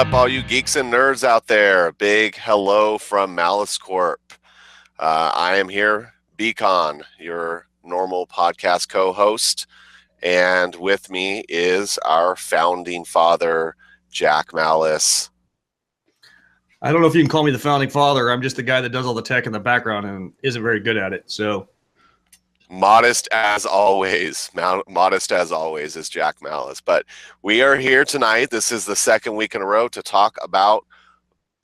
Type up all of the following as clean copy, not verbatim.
up, all you geeks and nerds out there? Big hello from Malice Corp. I am here, BCON, your normal podcast co-host, and with me is our founding father, Jack Malice. I don't know if you can call me the founding father. I'm just the guy that does all the tech in the background and isn't very good at it. So modest as always is Jack Malice. But we are here tonight. This is the second week in a row to talk about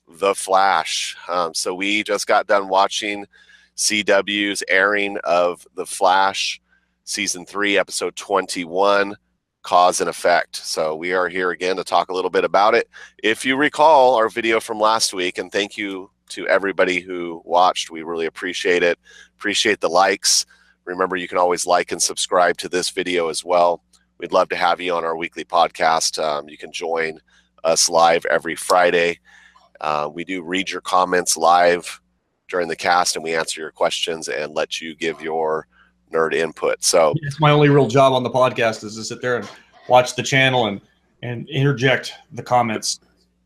The Flash. So we just got done watching CW's airing of The Flash Season 3, Episode 21, Cause and Effect. So we are here again to talk a little bit about it. If you recall our video from last week, and thank you to everybody who watched. We really appreciate it. Appreciate the likes. Remember, you can always like and subscribe to this video as well. We'd love to have you on our weekly podcast. You can join us live every Friday. We do read your comments live during the cast, and we answer your questions and let you give your nerd input. So it's my only real job on the podcast is to sit there and watch the channel and interject the comments.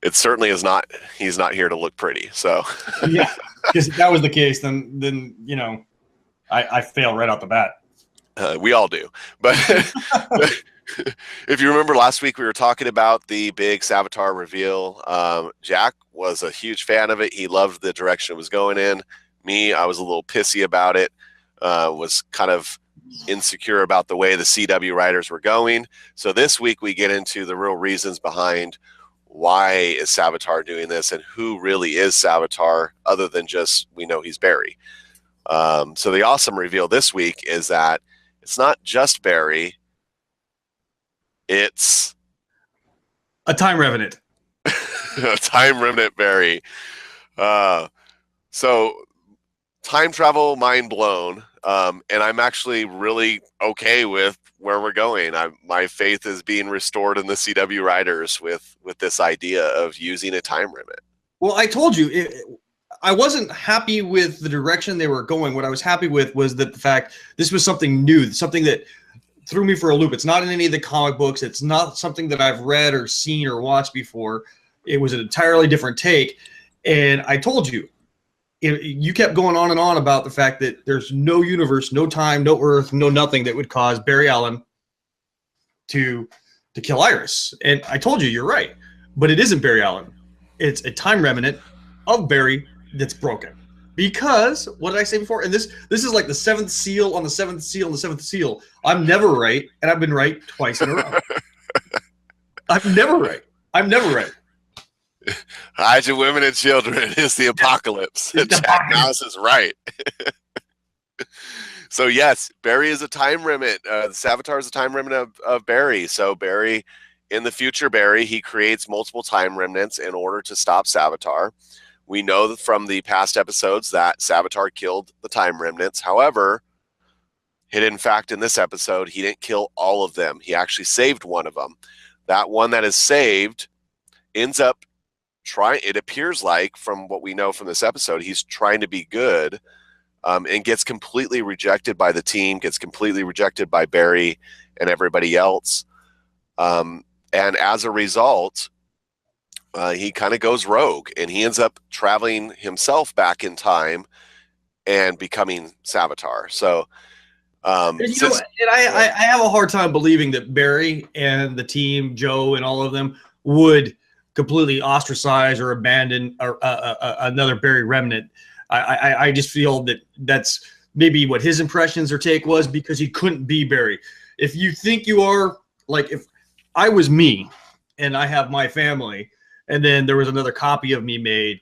It certainly is not. He's not here to look pretty. So yeah, because if that was the case, then you know. I fail right out the bat. We all do. But if you remember last week, we were talking about the big Savitar reveal. Jack was a huge fan of it. He loved the direction it was going in. Me, I was a little pissy about it. Was kind of insecure about the way the CW writers were going. So this week we get into the real reasons behind why is Savitar doing this and who really is Savitar other than just we know he's Barry. So the awesome reveal this week is that it's not just Barry, it's a time revenant. A time remnant Barry. So time travel, mind blown. And I'm actually really okay with where we're going. My faith is being restored in the CW writers with this idea of using a time remnant. Well, I told you, I wasn't happy with the direction they were going. What I was happy with was that the fact this was something new, something that threw me for a loop. It's not in any of the comic books. It's not something that I've read or seen or watched before. It was an entirely different take. And I told you, you kept going on and on about the fact that there's no universe, no time, no Earth, no nothing that would cause Barry Allen to kill Iris. And I told you, you're right. But it isn't Barry Allen. It's a time remnant of Barry that's broken. Because what did I say before? And this is like the seventh seal on the seventh seal on the seventh seal. I'm never right, and I've been right twice in a row. I'm never right. Hide your women and children. It's the apocalypse. Jack Malice is right. So yes, Barry is a time remnant. Savitar is a time remnant of Barry. So Barry, in the future, he creates multiple time remnants in order to stop Savitar. We know from the past episodes that Savitar killed the time remnants. However, hidden fact in this episode, he didn't kill all of them. He actually saved one of them. That one that is saved ends up it appears like, from what we know from this episode, he's trying to be good and gets completely rejected by the team, gets completely rejected by Barry and everybody else. And as a result, he kind of goes rogue and he ends up traveling himself back in time and becoming Savitar. So, I have a hard time believing that Barry and the team, Joe and all of them, would completely ostracize or abandon another Barry remnant. I just feel that that's maybe what his impressions or take was, because he couldn't be Barry. If you think you are, like, if I was me and I have my family and then there was another copy of me made,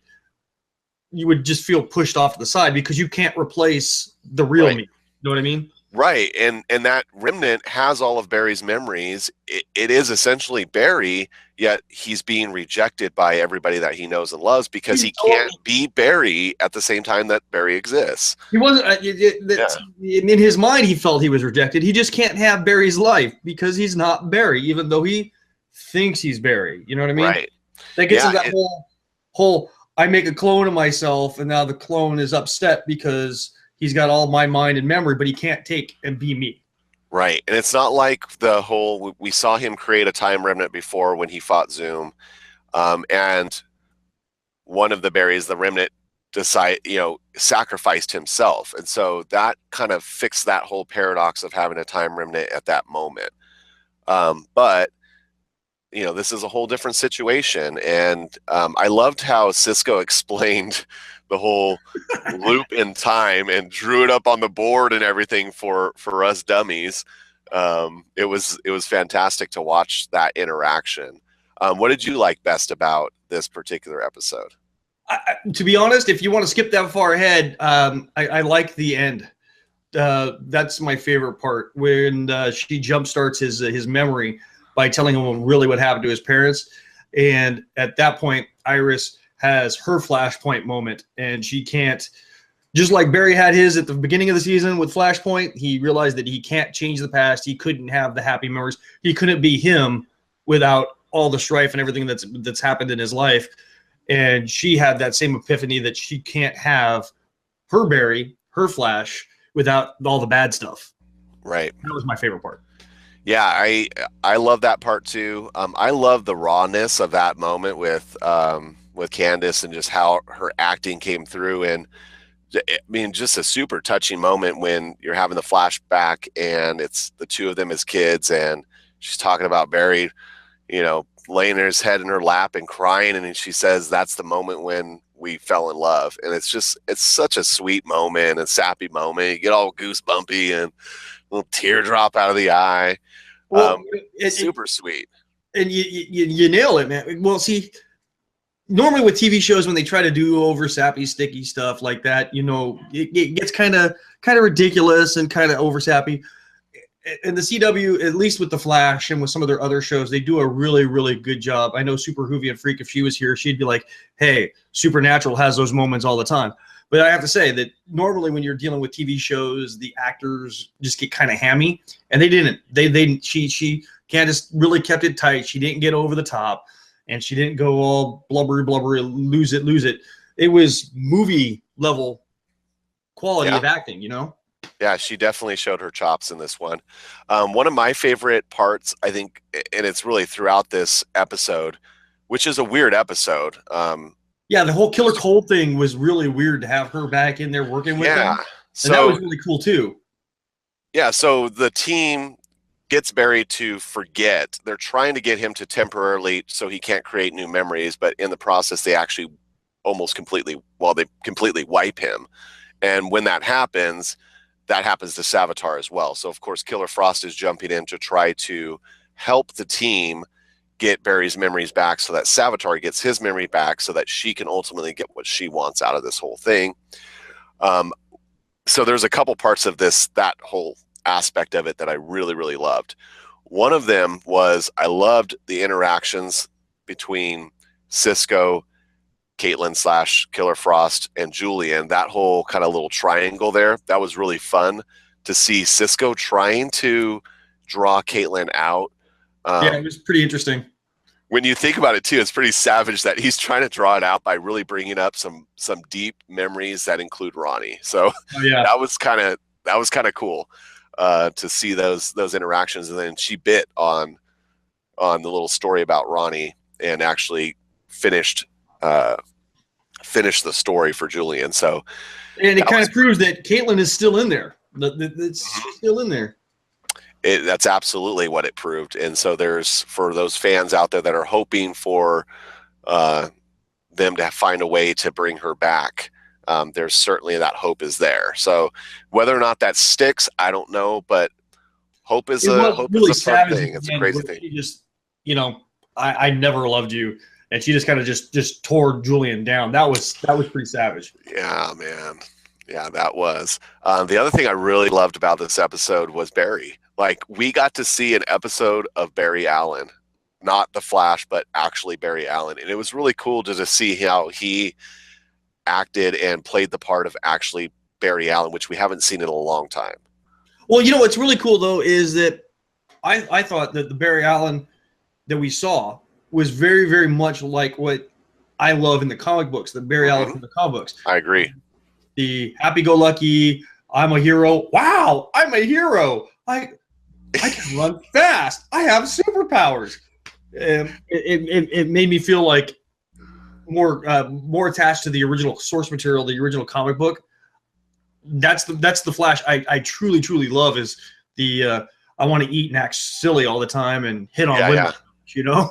you would just feel pushed off to the side because you can't replace the real me. You know what I mean? Right. And that remnant has all of Barry's memories. It is essentially Barry, yet he's being rejected by everybody that he knows and loves because he can't be Barry at the same time that Barry exists. He wasn't in his mind, he felt he was rejected. He just can't have Barry's life because he's not Barry, even though he thinks he's Barry. You know what I mean? Right. That gets into that whole I make a clone of myself and now the clone is upset because he's got all my mind and memory, but he can't take and be me. Right. And it's not like the whole, we saw him create a time remnant before when he fought Zoom. And one of the Barrys, the remnant, sacrificed himself. And so that kind of fixed that whole paradox of having a time remnant at that moment. But this is a whole different situation. And I loved how Cisco explained the whole loop in time and drew it up on the board and everything for us dummies. It was fantastic to watch that interaction. What did you like best about this particular episode? To be honest, if you want to skip that far ahead, I like the end. That's my favorite part, when she jumpstarts his memory by telling him really what happened to his parents. And at that point, Iris has her flashpoint moment, and she can't, just like Barry had his at the beginning of the season with Flashpoint, he realized that he can't change the past. He couldn't have the happy memories. He couldn't be him without all the strife and everything that's happened in his life. And she had that same epiphany that she can't have her Barry, her Flash, without all the bad stuff. Right. That was my favorite part. Yeah, I love that part too. I love the rawness of that moment with Candace, and just how her acting came through. And I mean, just a super touching moment when you're having the flashback and it's the two of them as kids, and she's talking about Barry, laying his head in her lap and crying. And she says, that's the moment when we fell in love. And it's such a sweet moment, a sappy moment. You get all goosebumpy and a little teardrop out of the eye. Well, super sweet. And you nail it, man. Well, see, normally with TV shows, when they try to do over sappy, sticky stuff like that, it gets kind of ridiculous and kind of over sappy. And the CW, at least with The Flash and with some of their other shows, they do a really, really good job. I know Super Hoovy and Freak, if she was here, she'd be like, hey, Supernatural has those moments all the time. But I have to say that normally when you're dealing with TV shows, the actors just get kind of hammy, and they didn't. Candace really kept it tight. She didn't get over the top, and she didn't go all blubbery, lose it. It was movie level quality of acting, Yeah, she definitely showed her chops in this one. One of my favorite parts, I think, and it's really throughout this episode, which is a weird episode. Yeah, the whole Killer Cold thing was really weird to have her back in there working with them. And that was really cool too. Yeah, so the team gets Barry to forget. They're trying to get him to temporarily, so he can't create new memories, but in the process, they actually completely wipe him. And when that happens to Savitar as well. So, of course, Killer Frost is jumping in to try to help the team get Barry's memories back, so that Savitar gets his memory back, so that she can ultimately get what she wants out of this whole thing. So there's a couple parts of that whole aspect of it that I really, really loved. One of them was, I loved the interactions between Cisco, Caitlin / Killer Frost, and Julian. That whole kind of little triangle there, that was really fun to see Cisco trying to draw Caitlin out. Yeah, it was pretty interesting. When you think about it too, it's pretty savage that he's trying to draw it out by really bringing up some deep memories that include Ronnie. So that was kind of cool to see those interactions. And then she bit on the little story about Ronnie and actually finished the story for Julian. So, and it kind of proves that Caitlin is still in there. She's still in there. That's absolutely what it proved. And so there's, for those fans out there that are hoping for them to find a way to bring her back, there's certainly that hope is there. So whether or not that sticks, I don't know, but hope is a fun thing. It's a crazy thing. She just, I never loved you. And she just kind of just tore Julian down. That was pretty savage. Yeah, man. Yeah, that was. The other thing I really loved about this episode was Barry. Like, we got to see an episode of Barry Allen, not the Flash, but actually Barry Allen. And it was really cool to see how he acted and played the part of actually Barry Allen, which we haven't seen in a long time. Well, what's really cool, though, is that I thought that the Barry Allen that we saw was very, very much like what I love in the comic books, the Barry Allen from the comic books. I agree. The happy-go-lucky, I'm a hero. Wow, I'm a hero. I can run fast. I have superpowers. it made me feel like more attached to the original source material, the original comic book. That's the Flash I truly love, is the I want to eat and act silly all the time and hit on women, you know.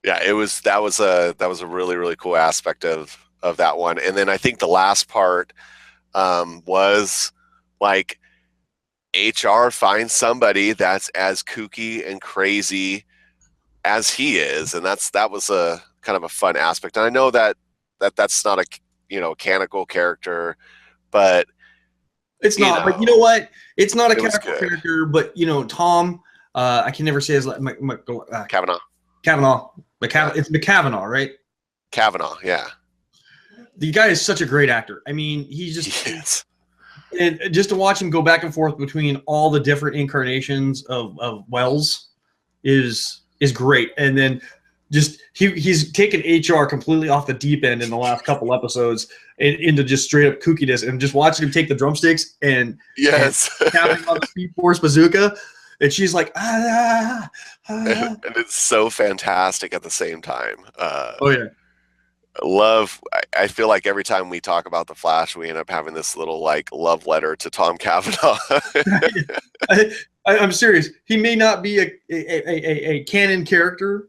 Yeah, that was a really cool aspect of that one. And then I think the last part was like HR finds somebody that's as kooky and crazy as he is, and that was a kind of a fun aspect. And I know that's not a canonical character, but it's not. But you know what? It's not a canonical character, but Tom. I can never say his Cavanagh. It's McCavanagh, right? Cavanagh, yeah. The guy is such a great actor. I mean, he's just and just to watch him go back and forth between all the different incarnations of Wells is great. And then just he's taken HR completely off the deep end in the last couple episodes into just straight up kookiness, and just watching him take the drumsticks and tapping on the Speed Force bazooka. And she's like, and it's so fantastic at the same time. Oh yeah. I feel like every time we talk about the Flash, we end up having this little like love letter to Tom Cavanagh. I'm serious. He may not be a canon character,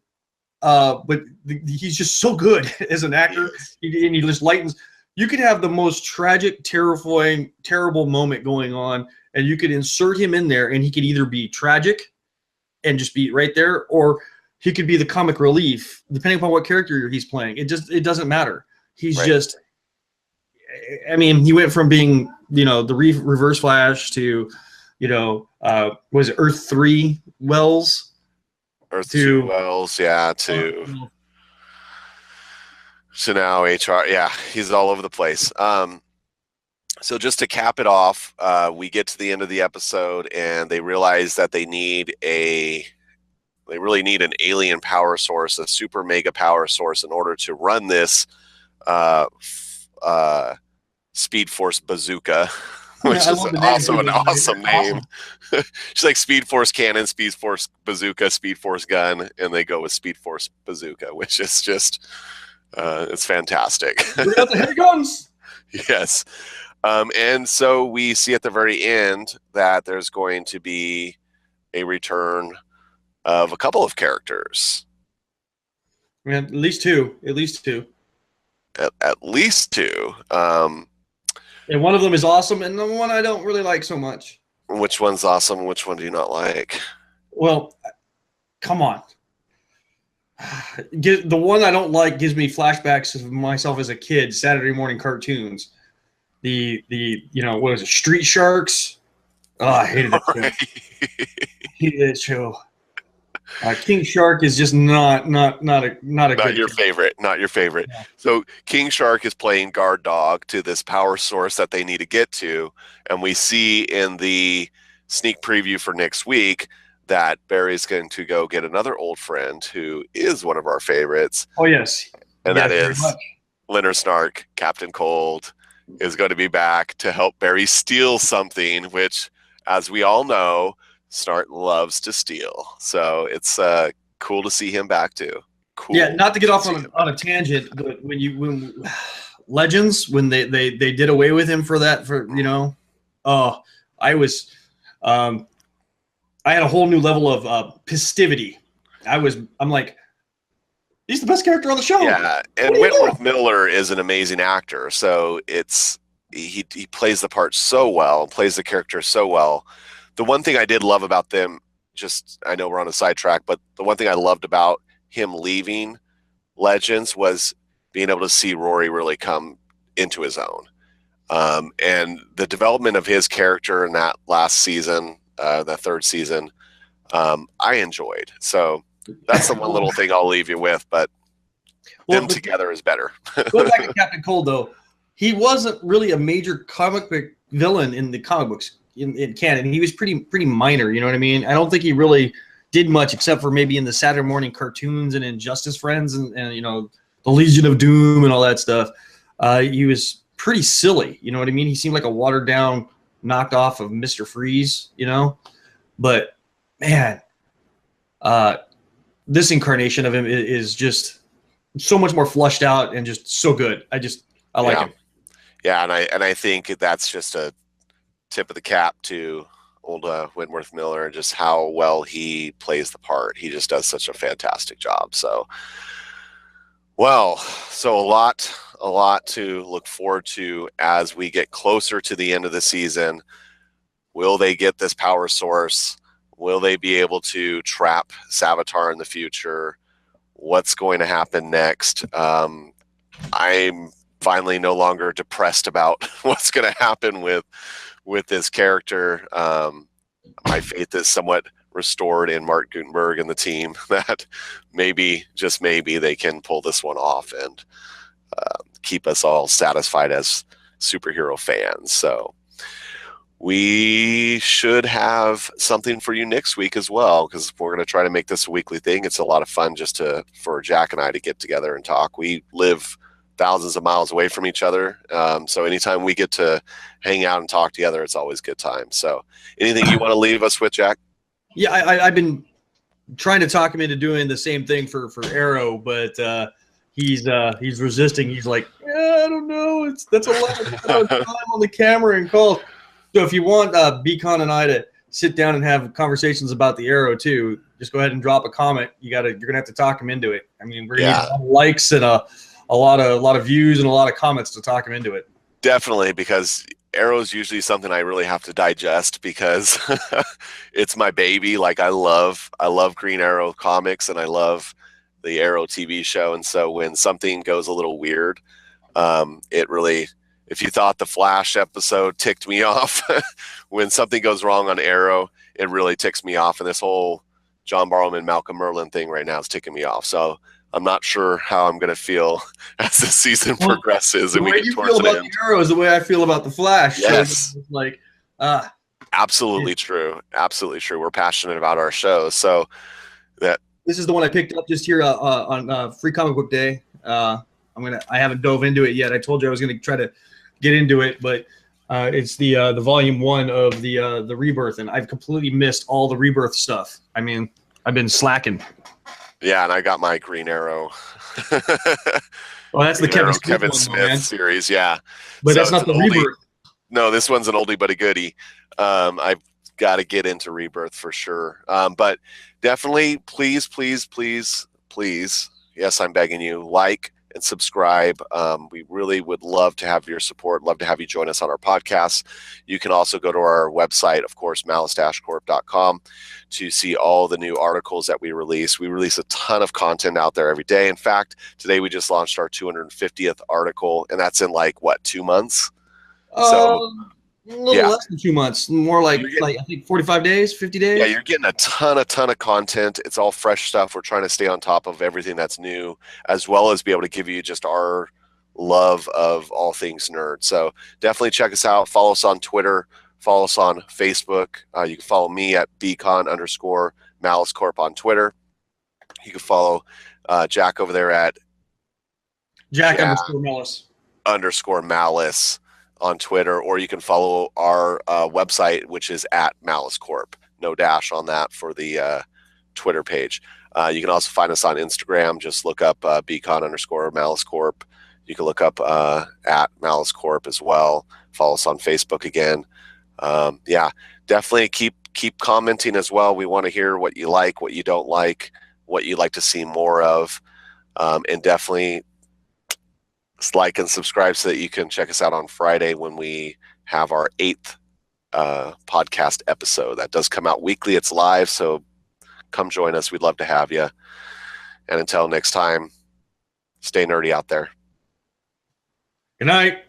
but he's just so good as an actor. He just lightens. You could have the most tragic, terrifying, terrible moment going on, and you could insert him in there, and he could either be tragic and just be right there, or he could be the comic relief, depending upon what character he's playing. It doesn't matter. He's just, I mean, he went from being, the Reverse Flash to, was it Earth 3 Wells? Earth 2 Wells, yeah, so now HR, yeah, he's all over the place. So just to cap it off, we get to the end of the episode, and they realize that they really need an alien power source, a super mega power source, in order to run this Speed Force bazooka, which is also an awesome name. She's like Speed Force cannon, Speed Force bazooka, Speed Force gun, and they go with Speed Force bazooka, which is just it's fantastic. We got the heavy guns. Yes. And so we see at the very end that there's going to be a return of a couple of characters. At least two. At least two. And one of them is awesome, and the one I don't really like so much. Which one's awesome? Which one do you not like? Well, come on. The one I don't like gives me flashbacks of myself as a kid, Saturday morning cartoons. The what is it, Street Sharks? Oh, I hated that show. I hated that show. King Shark is just not your favorite. Not your favorite. Yeah. So King Shark is playing guard dog to this power source that they need to get to, and we see in the sneak preview for next week that Barry's going to go get another old friend who is one of our favorites. Oh yes, and that is Leonard Snark. Captain Cold is going to be back to help Barry steal something, which, as we all know, Snart loves to steal. So it's cool to see him back too. Cool. Yeah, not to get off on a tangent, but when Legends, when they did away with him for that, I had a whole new level of festivity. I'm like, he's the best character on the show. Yeah, and Wentworth Miller is an amazing actor. So he plays the part so well, plays the character so well. The one thing I did love about them, I know we're on a sidetrack, but the one thing I loved about him leaving Legends was being able to see Rory really come into his own. And the development of his character in that last season, the third season, I enjoyed. So that's the one little thing I'll leave you with, but them together is better. Going back to Captain Cold, though, he wasn't really a major comic book villain in the comic books in canon. He was pretty minor, you know what I mean? I don't think he really did much except for maybe in the Saturday morning cartoons and in Justice Friends and the Legion of Doom and all that stuff. He was pretty silly, you know what I mean? He seemed like a watered down knocked off of Mr. Freeze, But man, this incarnation of him is just so much more flushed out and just so good. I like him. Yeah, and I think that's just a tip of the cap to old Wentworth Miller and just how well he plays the part. He just does such a fantastic job. So, so a lot to look forward to as we get closer to the end of the season. Will they get this power source? Will they be able to trap Savitar in the future? What's going to happen next? I'm finally no longer depressed about what's going to happen with this character. My faith is somewhat restored in Mark Gutenberg and the team that maybe, just maybe, they can pull this one off and keep us all satisfied as superhero fans. So we should have something for you next week as well, because we're going to try to make this a weekly thing. It's a lot of fun just for Jack and I to get together and talk. We live thousands of miles away from each other. So anytime we get to hang out and talk together, it's always a good time. So anything you want to leave us with, Jack? Yeah, I've been trying to talk him into doing the same thing for Arrow, but he's resisting. He's like, I don't know. That's a lot of time on the camera and calls. So if you want BCON and I to sit down and have conversations about the Arrow too, just go ahead and drop a comment. You're gonna have to talk him into it. I mean, we're gonna need a lot of likes and a lot of views and a lot of comments to talk him into it. Definitely, because Arrow is usually something I really have to digest because it's my baby. Like I love Green Arrow comics and I love the Arrow TV show. And so when something goes a little weird, it really, if you thought the Flash episode ticked me off, when something goes wrong on Arrow, it really ticks me off. And this whole John Barrowman, Malcolm Merlin thing right now is ticking me off. So I'm not sure how I'm going to feel as the season progresses. The way you feel about the Arrow is the way I feel about the Flash. Yes. So it's like, absolutely true. Absolutely true. We're passionate about our show. So this is the one I picked up just here on Free Comic Book Day. I haven't dove into it yet. I told you I was going to try to get into it, but it's the volume 1 of the Rebirth, and I've completely missed all the Rebirth stuff. I mean, I've been slacking. Yeah, and I got my Green Arrow. Well, that's the Kevin Smith series, yeah. But so that's not the Rebirth. No, this one's an oldie but a goodie. I've got to get into Rebirth for sure. But definitely, please, yes, I'm begging you, like and subscribe. We really would love to have your support, love to have you join us on our podcast. You can also go to our website, of course, malice-corp.com, to see all the new articles that we release. We release a ton of content out there every day. In fact, today we just launched our 250th article, and that's in 2 months? So a little less than 2 months, more like I think 45 days, 50 days. Yeah, you're getting a ton of content. It's all fresh stuff. We're trying to stay on top of everything that's new, as well as be able to give you just our love of all things nerd. So definitely check us out. Follow us on Twitter. Follow us on Facebook. You can follow me at BCON_MaliceCorp on Twitter. You can follow Jack over there at Jack_Malice on Twitter, or you can follow our website, which is at MaliceCorp. No dash on that for the Twitter page. You can also find us on Instagram. Just look up BCON_MaliceCorp. You can look up at MaliceCorp as well. Follow us on Facebook again. Definitely keep commenting as well. We want to hear what you like, what you don't like, what you'd like to see more of, and definitely like and subscribe so that you can check us out on Friday when we have our 8th podcast episode. That does come out weekly. It's live, so come join us. We'd love to have you. And until next time, stay nerdy out there. Good night.